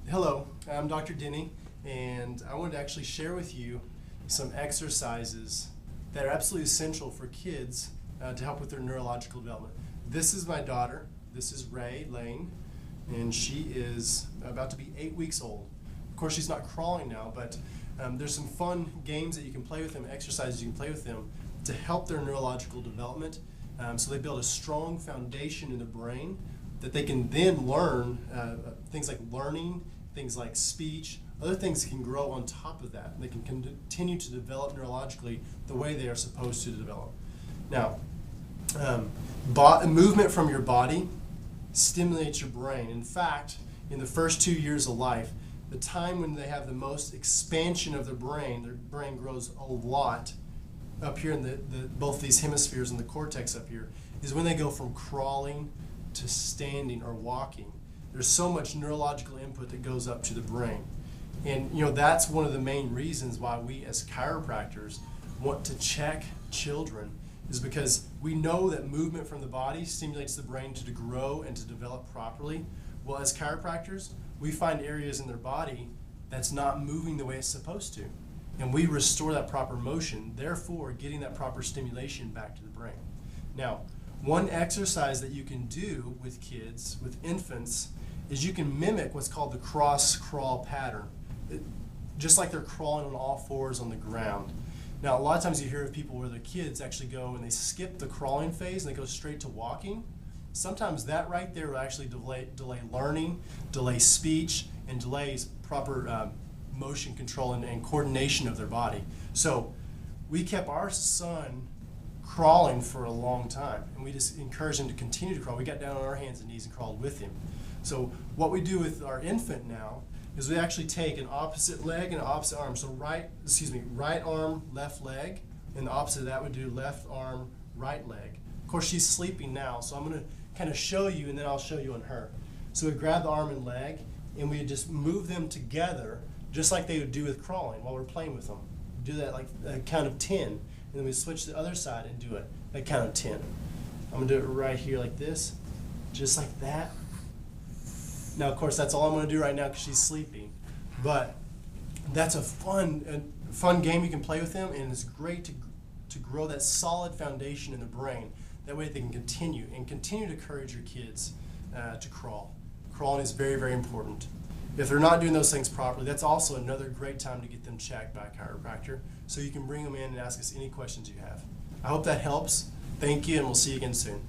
Hello, I'm Dr. Denny, and I wanted to actually share with you some exercises that are absolutely essential for kids to help with their neurological development. This is my daughter. This is Ray Lane, and she is about to be 8 weeks old. Of course, she's not crawling now, but there's some fun games that you can play with them, exercises you can play with them to help their neurological development. So they build a strong foundation in the brain that they can then learn things like learning, things like speech, other things can grow on top of that. They can continue to develop neurologically the way they are supposed to develop. Now, movement from your body stimulates your brain. In fact, in the first 2 years of life, the time when they have the most expansion of their brain grows a lot up here in both these hemispheres and the cortex up here, is when they go from crawling to standing or walking. There's so much neurological input that goes up to the brain. And that's one of the main reasons why we as chiropractors want to check children, is because we know that movement from the body stimulates the brain to grow and to develop properly. Well, as chiropractors, we find areas in their body that's not moving the way it's supposed to. And we restore that proper motion, therefore getting that proper stimulation back to the brain. Now, one exercise that you can do with kids, with infants, is you can mimic what's called the cross-crawl pattern. Just like they're crawling on all fours on the ground. Now, a lot of times you hear of people where their kids actually go and they skip the crawling phase and they go straight to walking. Sometimes that right there will actually delay learning, delay speech, and delays proper motion control and coordination of their body. So we kept our son crawling for a long time, and we just encouraged him to continue to crawl. We got down on our hands and knees and crawled with him. So what we do with our infant now is we actually take an opposite leg and an opposite arm. So right arm, left leg, and the opposite of that would do left arm, right leg. Of course, she's sleeping now, so I'm going to kind of show you, and then I'll show you on her. So we grab the arm and leg, and we just move them together, just like they would do with crawling while we're playing with them. Do that like a count of 10, and then we switch to the other side and do it at count of 10. I'm going to do it right here like this, just like that. Now, of course, that's all I'm going to do right now because she's sleeping. But that's a fun game you can play with them, and it's great to grow that solid foundation in the brain. That way they can continue to encourage your kids to crawl. Crawling is very, very important. If they're not doing those things properly, that's also another great time to get them checked by a chiropractor. So you can bring them in and ask us any questions you have. I hope that helps. Thank you, and we'll see you again soon.